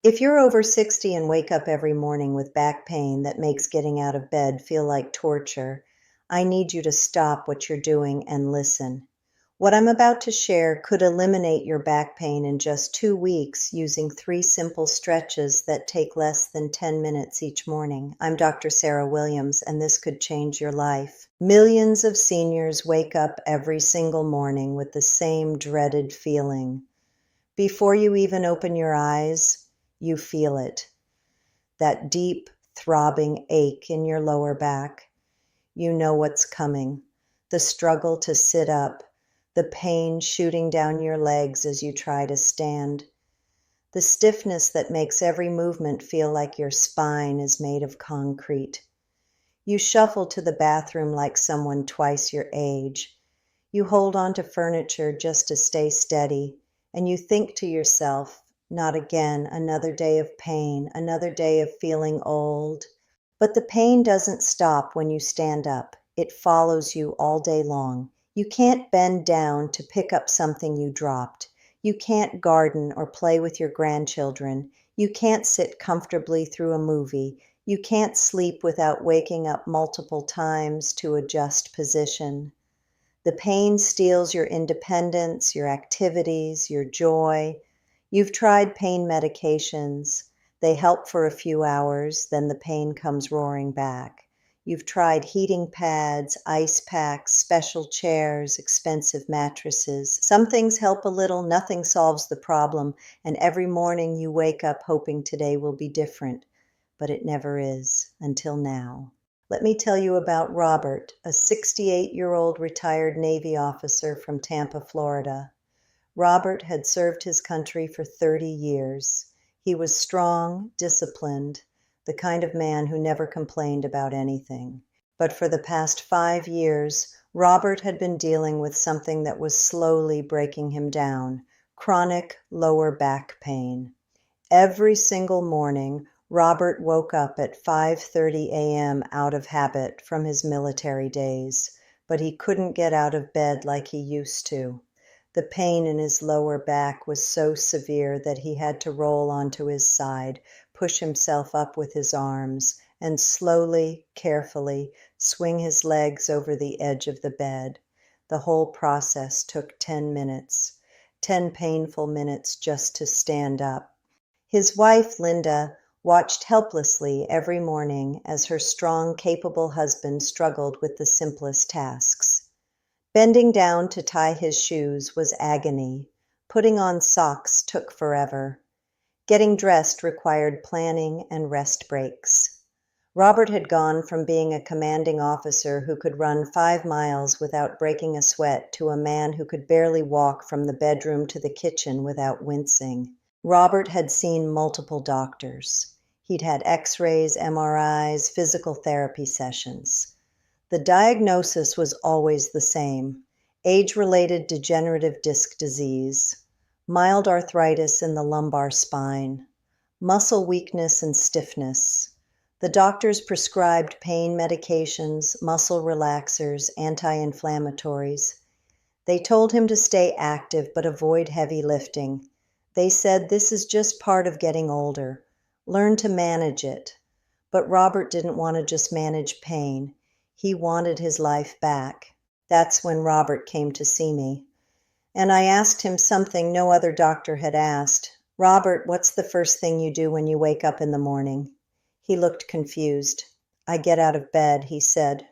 If you're over 60 and wake up every morning with back pain that makes getting out of bed feel like torture, I need you to stop what you're doing and listen. What I'm about to share could eliminate your back pain in just 2 weeks using 3 simple stretches that take less than 10 minutes each morning. I'm Dr. Sarah Williams, and this could change your life. Millions of seniors wake up every single morning with the same dreaded feeling. Before you even open your eyes, you feel it. That deep, throbbing ache in your lower back. You know what's coming. The struggle to sit up. The pain shooting down your legs as you try to stand. The stiffness that makes every movement feel like your spine is made of concrete. You shuffle to the bathroom like someone twice your age. You hold on to furniture just to stay steady, and you think to yourself, not again, another day of pain, another day of feeling old. But the pain doesn't stop when you stand up. It follows you all day long. You can't bend down to pick up something you dropped. You can't garden or play with your grandchildren. You can't sit comfortably through a movie. You can't sleep without waking up multiple times to adjust position. The pain steals your independence, your activities, your joy. You've tried pain medications. They help for a few hours, then the pain comes roaring back. You've tried heating pads, ice packs, special chairs, expensive mattresses. Some things help a little, nothing solves the problem, and every morning you wake up hoping today will be different. But it never is, until now. Let me tell you about Robert, a 68-year-old retired Navy officer from Tampa, Florida. Robert had served his country for 30 years. He was strong, disciplined, the kind of man who never complained about anything. But for the past 5 years, Robert had been dealing with something that was slowly breaking him down, chronic lower back pain. Every single morning, Robert woke up at 5:30 a.m. out of habit from his military days, but he couldn't get out of bed like he used to. The pain in his lower back was so severe that he had to roll onto his side, push himself up with his arms, and slowly, carefully swing his legs over the edge of the bed. The whole process took 10 minutes, 10 painful minutes just to stand up. His wife, Linda, watched helplessly every morning as her strong, capable husband struggled with the simplest tasks. Bending down to tie his shoes was agony. Putting on socks took forever. Getting dressed required planning and rest breaks. Robert had gone from being a commanding officer who could run 5 miles without breaking a sweat to a man who could barely walk from the bedroom to the kitchen without wincing. Robert had seen multiple doctors. He'd had x-rays, MRIs, physical therapy sessions. The diagnosis was always the same: age-related degenerative disc disease, mild arthritis in the lumbar spine, muscle weakness and stiffness. The doctors prescribed pain medications, muscle relaxers, anti-inflammatories. They told him to stay active but avoid heavy lifting. They said this is just part of getting older. Learn to manage it. But Robert didn't want to just manage pain. He wanted his life back. That's when Robert came to see me. And I asked him something no other doctor had asked. Robert, what's the first thing you do when you wake up in the morning? He looked confused. I get out of bed, he said.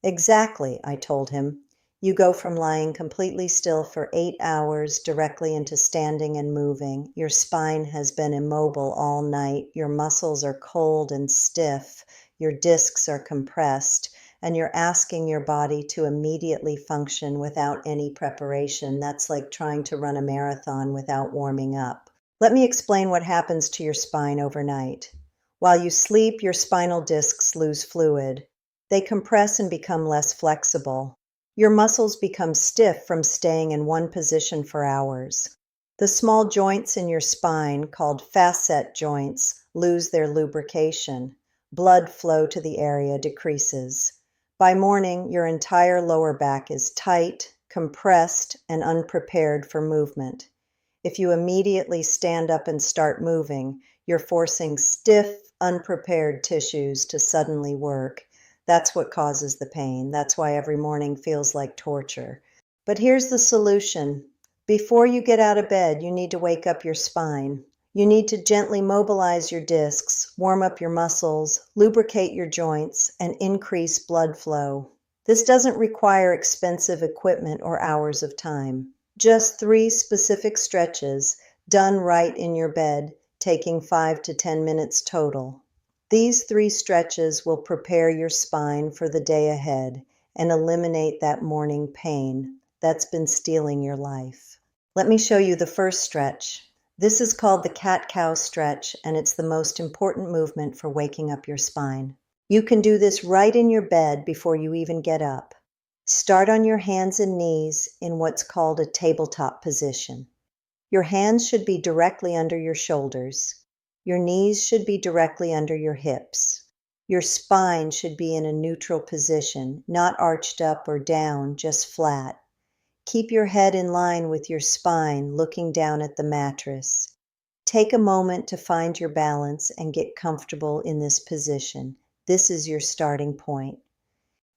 Exactly, I told him. You go from lying completely still for 8 hours directly into standing and moving. Your spine has been immobile all night. Your muscles are cold and stiff. Your discs are compressed. And you're asking your body to immediately function without any preparation. That's like trying to run a marathon without warming up. Let me explain what happens to your spine overnight. While you sleep, your spinal discs lose fluid. They compress and become less flexible. Your muscles become stiff from staying in one position for hours. The small joints in your spine, called facet joints, lose their lubrication. Blood flow to the area decreases. By morning, your entire lower back is tight, compressed, and unprepared for movement. If you immediately stand up and start moving, You're forcing stiff, unprepared tissues to suddenly work. That's what causes the pain. That's why every morning feels like torture. But here's the solution. Before you get out of bed, you need to wake up your spine. You need to gently mobilize your discs, warm up your muscles, lubricate your joints, and increase blood flow. This doesn't require expensive equipment or hours of time. Just 3 specific stretches, done right in your bed, taking 5 to 10 minutes total. These 3 stretches will prepare your spine for the day ahead and eliminate that morning pain that's been stealing your life. Let me show you the first stretch. This is called the cat-cow stretch, and it's the most important movement for waking up your spine. You can do this right in your bed before you even get up. Start on your hands and knees in what's called a tabletop position. Your hands should be directly under your shoulders. Your knees should be directly under your hips. Your spine should be in a neutral position, not arched up or down, just flat. Keep your head in line with your spine, looking down at the mattress. Take a moment to find your balance and get comfortable in this position. This is your starting point.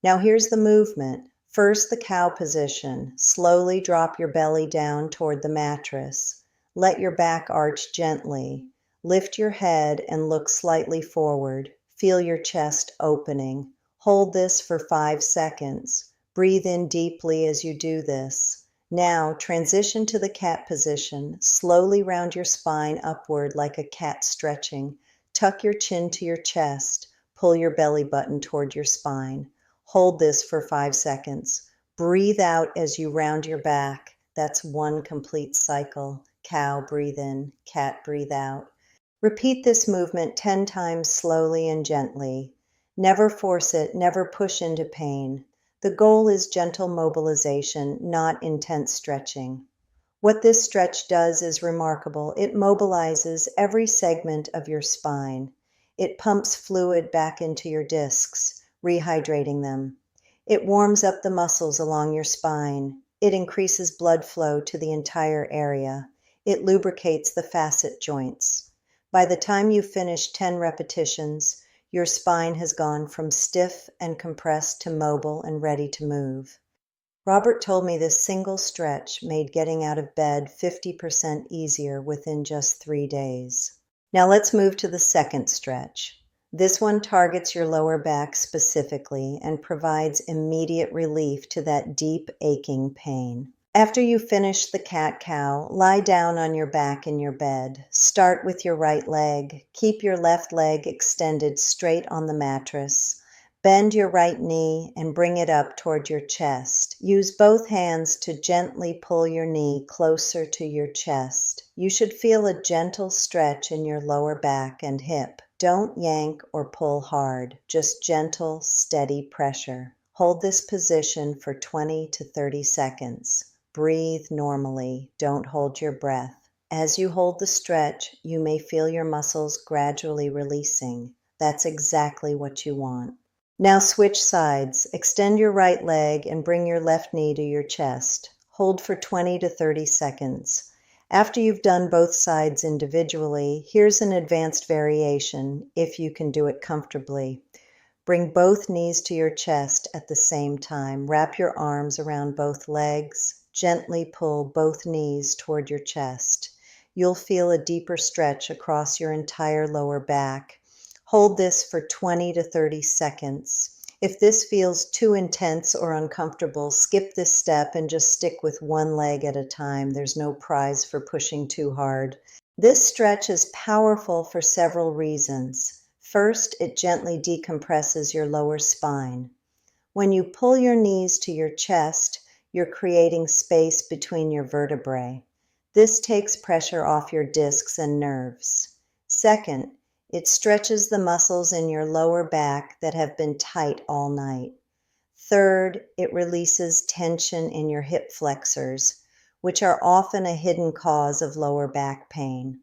Now here's the movement. First, the cow position. Slowly drop your belly down toward the mattress. Let your back arch gently. Lift your head and look slightly forward. Feel your chest opening. Hold this for 5 seconds. Breathe in deeply as you do this. Now transition to the cat position. Slowly round your spine upward like a cat stretching. Tuck your chin to your chest. Pull your belly button toward your spine. Hold this for 5 seconds. Breathe out as you round your back. That's 1 complete cycle. Cow, breathe in. Cat, breathe out. Repeat this movement 10 times slowly and gently. Never force it, never push into pain. The goal is gentle mobilization, not intense stretching. What this stretch does is remarkable. It mobilizes every segment of your spine. It pumps fluid back into your discs, rehydrating them. It warms up the muscles along your spine. It increases blood flow to the entire area. It lubricates the facet joints. By the time you finish 10 repetitions, your spine has gone from stiff and compressed to mobile and ready to move. Robert told me this single stretch made getting out of bed 50% easier within just 3 days. Now let's move to the second stretch. This one targets your lower back specifically and provides immediate relief to that deep aching pain. After you finish the cat-cow, lie down on your back in your bed. Start with your right leg. Keep your left leg extended straight on the mattress. Bend your right knee and bring it up toward your chest. Use both hands to gently pull your knee closer to your chest. You should feel a gentle stretch in your lower back and hip. Don't yank or pull hard, just gentle, steady pressure. Hold this position for 20 to 30 seconds. Breathe normally. Don't hold your breath. As you hold the stretch, you may feel your muscles gradually releasing. That's exactly what you want. Now switch sides. Extend your right leg and bring your left knee to your chest. Hold for 20 to 30 seconds. After you've done both sides individually, here's an advanced variation, if you can do it comfortably. Bring both knees to your chest at the same time. Wrap your arms around both legs. Gently pull both knees toward your chest. You'll feel a deeper stretch across your entire lower back. Hold this for 20 to 30 seconds. If this feels too intense or uncomfortable, skip this step and just stick with one leg at a time. There's no prize for pushing too hard. This stretch is powerful for several reasons. First, it gently decompresses your lower spine. When you pull your knees to your chest, you're creating space between your vertebrae. This takes pressure off your discs and nerves. Second, it stretches the muscles in your lower back that have been tight all night. Third, it releases tension in your hip flexors, which are often a hidden cause of lower back pain.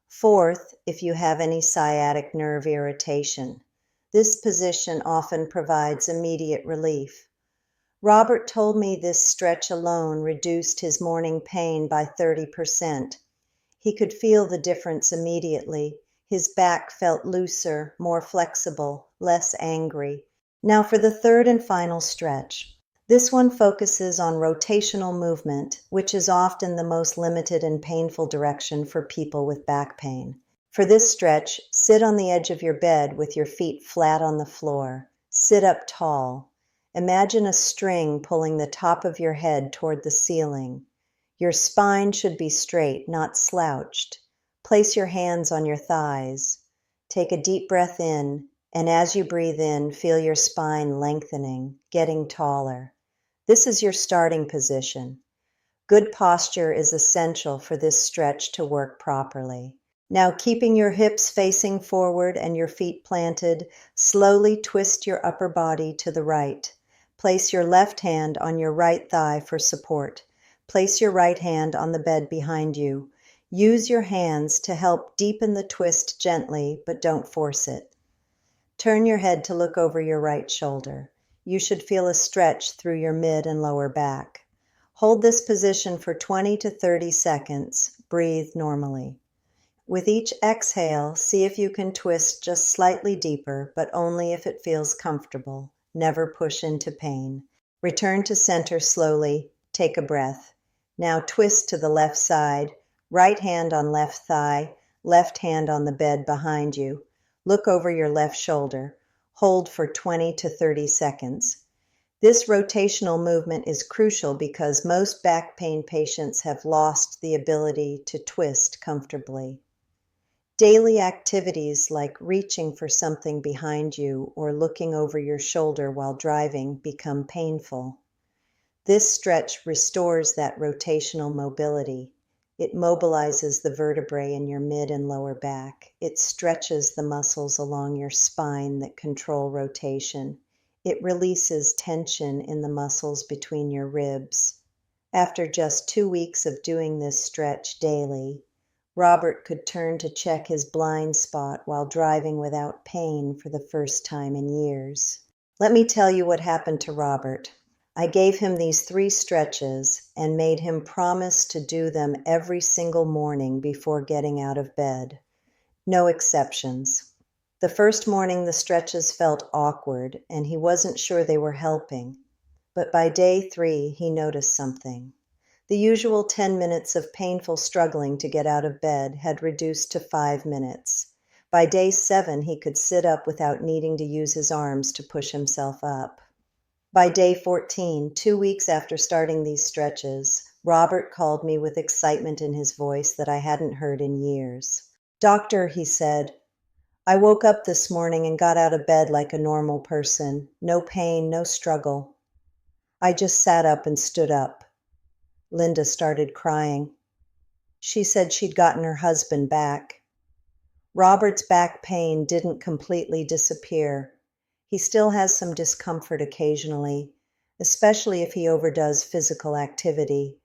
Fourth, if you have any sciatic nerve irritation, this position often provides immediate relief. Robert told me this stretch alone reduced his morning pain by 30%. He could feel the difference immediately. His back felt looser, more flexible, less angry. Now for the third and final stretch. This one focuses on rotational movement, which is often the most limited and painful direction for people with back pain. For this stretch, sit on the edge of your bed with your feet flat on the floor. Sit up tall. Imagine a string pulling the top of your head toward the ceiling. Your spine should be straight, not slouched. Place your hands on your thighs. Take a deep breath in, and as you breathe in, feel your spine lengthening, getting taller. This is your starting position. Good posture is essential for this stretch to work properly. Now, keeping your hips facing forward and your feet planted, slowly twist your upper body to the right. Place your left hand on your right thigh for support. Place your right hand on the bed behind you. Use your hands to help deepen the twist gently, but don't force it. Turn your head to look over your right shoulder. You should feel a stretch through your mid and lower back. Hold this position for 20 to 30 seconds. Breathe normally. With each exhale, see if you can twist just slightly deeper, but only if it feels comfortable. Never push into pain. Return to center slowly. Take a breath. Now twist to the left side. Right hand on left thigh, left hand on the bed behind you. Look over your left shoulder. Hold for 20 to 30 seconds. This rotational movement is crucial because most back pain patients have lost the ability to twist comfortably. Daily activities like reaching for something behind you or looking over your shoulder while driving become painful. This stretch restores that rotational mobility. It mobilizes the vertebrae in your mid and lower back. It stretches the muscles along your spine that control rotation. It releases tension in the muscles between your ribs. After just 2 weeks of doing this stretch daily, Robert could turn to check his blind spot while driving without pain for the first time in years. Let me tell you what happened to Robert. I gave him these 3 stretches and made him promise to do them every single morning before getting out of bed. No exceptions. The first morning the stretches felt awkward and he wasn't sure they were helping. But by day 3, he noticed something. The usual 10 minutes of painful struggling to get out of bed had reduced to 5 minutes. By day 7, he could sit up without needing to use his arms to push himself up. By day 14, 2 weeks after starting these stretches, Robert called me with excitement in his voice that I hadn't heard in years. "Doctor," he said, "I woke up this morning and got out of bed like a normal person. No pain, no struggle. I just sat up and stood up." Linda started crying. She said she'd gotten her husband back. Robert's back pain didn't completely disappear. He still has some discomfort occasionally, especially if he overdoes physical activity.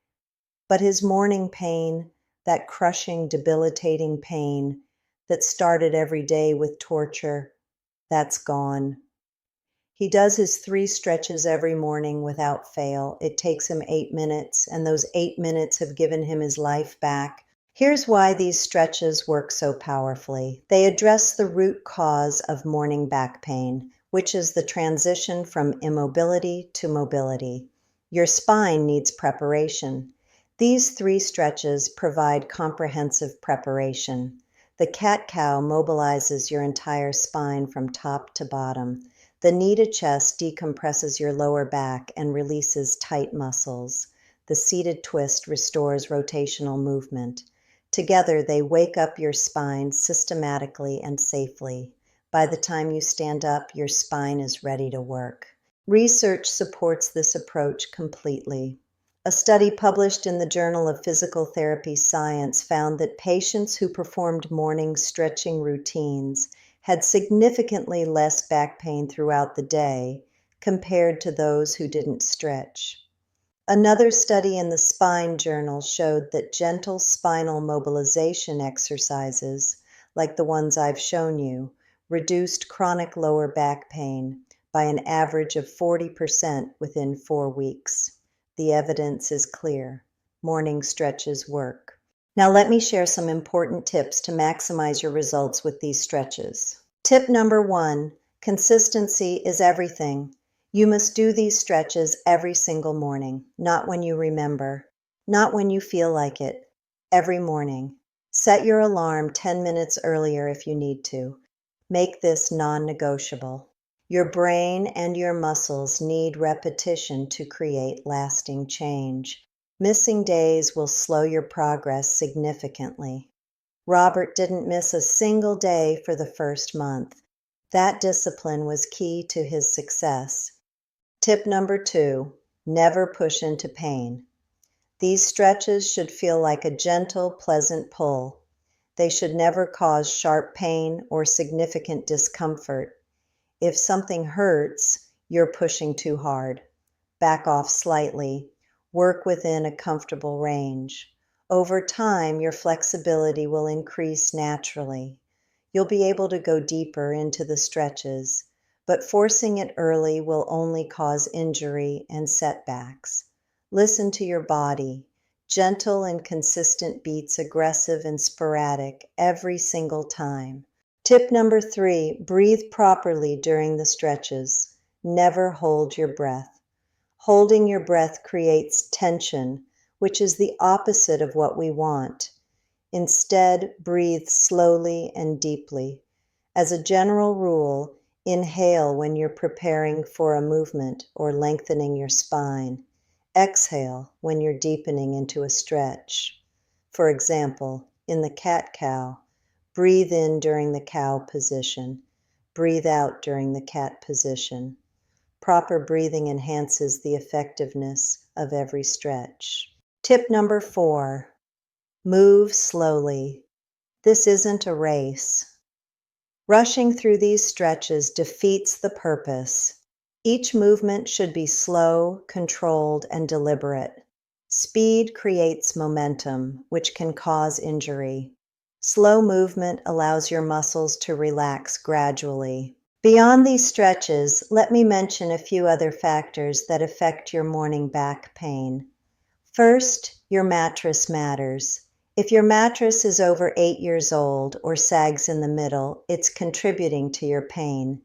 But his morning pain, that crushing, debilitating pain that started every day with torture, that's gone. He does his 3 stretches every morning without fail. It takes him 8 minutes, and those 8 minutes have given him his life back. Here's why these stretches work so powerfully. They address the root cause of morning back pain, which is the transition from immobility to mobility. Your spine needs preparation. These 3 stretches provide comprehensive preparation. The cat-cow mobilizes your entire spine from top to bottom. The knee-to-chest decompresses your lower back and releases tight muscles. The seated twist restores rotational movement. Together, they wake up your spine systematically and safely. By the time you stand up, your spine is ready to work. Research supports this approach completely. A study published in the Journal of Physical Therapy Science found that patients who performed morning stretching routines had significantly less back pain throughout the day compared to those who didn't stretch. Another study in the Spine Journal showed that gentle spinal mobilization exercises, like the ones I've shown you, reduced chronic lower back pain by an average of 40% within 4 weeks. The evidence is clear. Morning stretches work. Now let me share some important tips to maximize your results with these stretches. Tip number 1, consistency is everything. You must do these stretches every single morning, not when you remember, not when you feel like it, every morning. Set your alarm 10 minutes earlier if you need to. Make this non-negotiable. Your brain and your muscles need repetition to create lasting change. Missing days will slow your progress significantly. Robert didn't miss a single day for the first month. That discipline was key to his success. Tip number 2, never push into pain. These stretches should feel like a gentle, pleasant pull. They should never cause sharp pain or significant discomfort. If something hurts, you're pushing too hard. Back off slightly. Work within a comfortable range. Over time, your flexibility will increase naturally. You'll be able to go deeper into the stretches, but forcing it early will only cause injury and setbacks. Listen to your body. Gentle and consistent beats, aggressive and sporadic, every single time. Tip number 3, breathe properly during the stretches. Never hold your breath. Holding your breath creates tension, which is the opposite of what we want. Instead, breathe slowly and deeply. As a general rule, inhale when you're preparing for a movement or lengthening your spine. Exhale when you're deepening into a stretch. For example, in the cat-cow, breathe in during the cow position. Breathe out during the cat position. Proper breathing enhances the effectiveness of every stretch. Tip number 4, move slowly. This isn't a race. Rushing through these stretches defeats the purpose. Each movement should be slow, controlled, and deliberate. Speed creates momentum, which can cause injury. Slow movement allows your muscles to relax gradually. Beyond these stretches, let me mention a few other factors that affect your morning back pain. First, your mattress matters. If your mattress is over 8 years old or sags in the middle, it's contributing to your pain.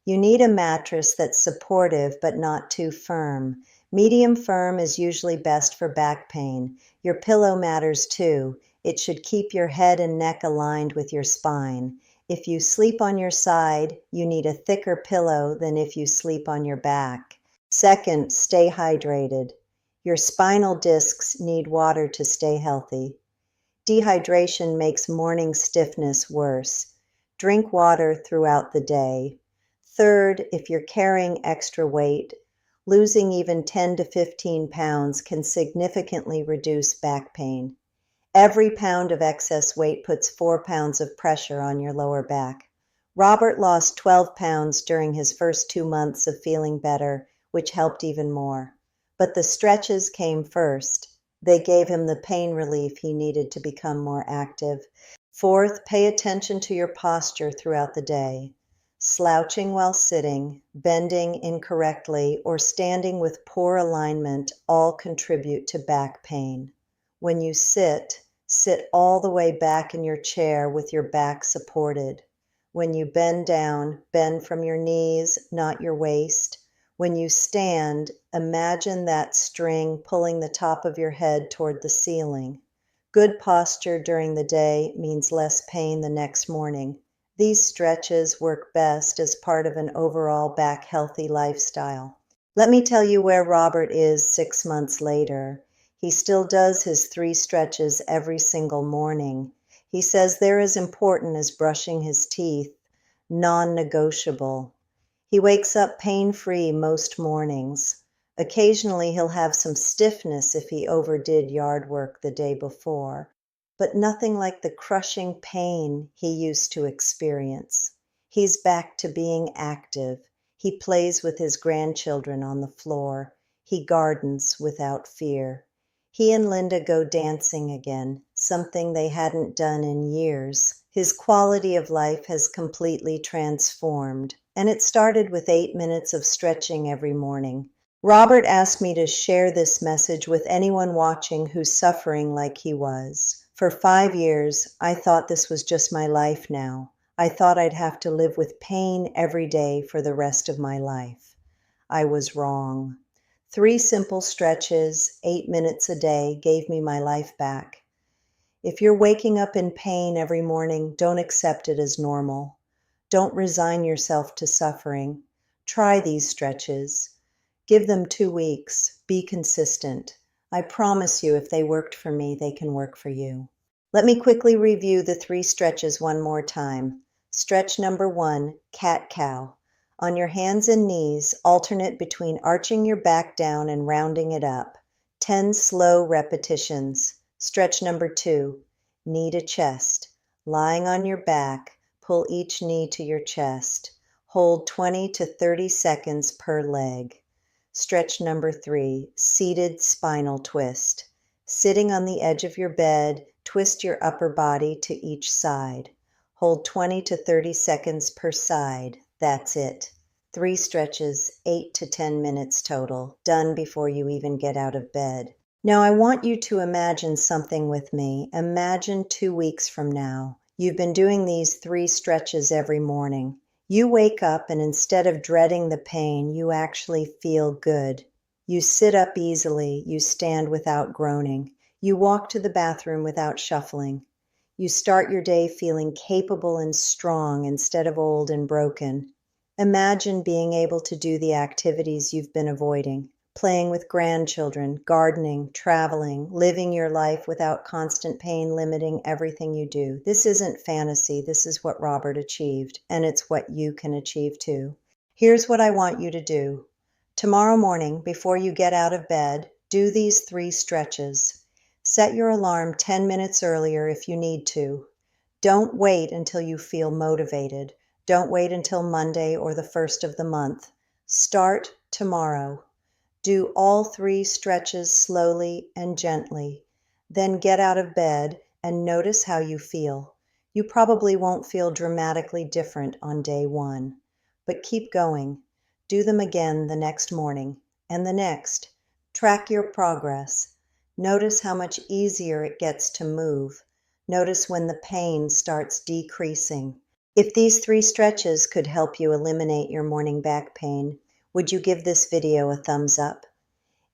You need a mattress that's supportive but not too firm. Medium firm is usually best for back pain. Your pillow matters too. It should keep your head and neck aligned with your spine. If you sleep on your side, you need a thicker pillow than if you sleep on your back. Second, stay hydrated. Your spinal discs need water to stay healthy. Dehydration makes morning stiffness worse. Drink water throughout the day. Third, if you're carrying extra weight, losing even 10 to 15 pounds can significantly reduce back pain. Every pound of excess weight puts 4 pounds of pressure on your lower back. Robert lost 12 pounds during his first 2 months of feeling better, which helped even more. But the stretches came first. They gave him the pain relief he needed to become more active. Fourth, pay attention to your posture throughout the day. Slouching while sitting, bending incorrectly, or standing with poor alignment all contribute to back pain. When you sit, sit all the way back in your chair with your back supported. When you bend down, bend from your knees, not your waist. When you stand, imagine that string pulling the top of your head toward the ceiling. Good posture during the day means less pain the next morning. These stretches work best as part of an overall back healthy lifestyle. Let me tell you where Robert is 6 months later. He still does his 3 stretches every single morning. He says they're as important as brushing his teeth, non-negotiable. He wakes up pain-free most mornings. Occasionally he'll have some stiffness if he overdid yard work the day before, but nothing like the crushing pain he used to experience. He's back to being active. He plays with his grandchildren on the floor. He gardens without fear. He and Linda go dancing again, something they hadn't done in years. His quality of life has completely transformed, and it started with 8 minutes of stretching every morning. Robert asked me to share this message with anyone watching who's suffering like he was. For 5 years, I thought this was just my life now. I thought I'd have to live with pain every day for the rest of my life. I was wrong. 3 simple stretches, 8 minutes a day, gave me my life back. If you're waking up in pain every morning, don't accept it as normal. Don't resign yourself to suffering. Try these stretches. Give them 2 weeks. Be consistent. I promise you, if they worked for me, they can work for you. Let me quickly review the 3 stretches one more time. Stretch number 1, cat-cow. On your hands and knees, alternate between arching your back down and rounding it up. 10 slow repetitions. Stretch number 2, knee to chest. Lying on your back, pull each knee to your chest. Hold 20 to 30 seconds per leg. Stretch number 3, seated spinal twist. Sitting on the edge of your bed, twist your upper body to each side. Hold 20 to 30 seconds per side. That's it. 3 stretches, 8 to 10 minutes total, done before you even get out of bed. Now I want you to imagine something with me. Imagine 2 weeks from now. You've been doing these 3 stretches every morning. You wake up and instead of dreading the pain, you actually feel good. You sit up easily. You stand without groaning. You walk to the bathroom without shuffling. You start your day feeling capable and strong instead of old and broken. Imagine being able to do the activities you've been avoiding. Playing with grandchildren, gardening, traveling, living your life without constant pain limiting everything you do. This isn't fantasy. This is what Robert achieved, and it's what you can achieve too. Here's what I want you to do. Tomorrow morning, before you get out of bed, do these 3 stretches. Set your alarm 10 minutes earlier if you need to. Don't wait until you feel motivated. Don't wait until Monday or the first of the month. Start tomorrow. Do all 3 stretches slowly and gently. Then get out of bed and notice how you feel. You probably won't feel dramatically different on day 1, but keep going. Do them again the next morning and the next. Track your progress. Notice how much easier it gets to move. Notice when the pain starts decreasing. If these 3 stretches could help you eliminate your morning back pain, would you give this video a thumbs up?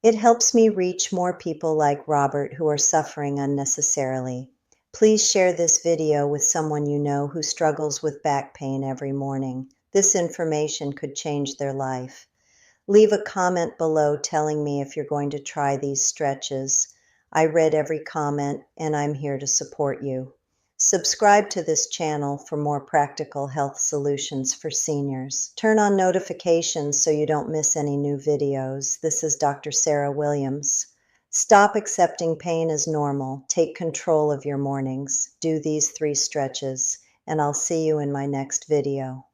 It helps me reach more people like Robert who are suffering unnecessarily. Please share this video with someone you know who struggles with back pain every morning. This information could change their life. Leave a comment below telling me if you're going to try these stretches. I read every comment and I'm here to support you. Subscribe to this channel for more practical health solutions for seniors. Turn on notifications so you don't miss any new videos. This is Dr. Sarah Williams. Stop accepting pain as normal. Take control of your mornings. Do these 3 stretches, and I'll see you in my next video.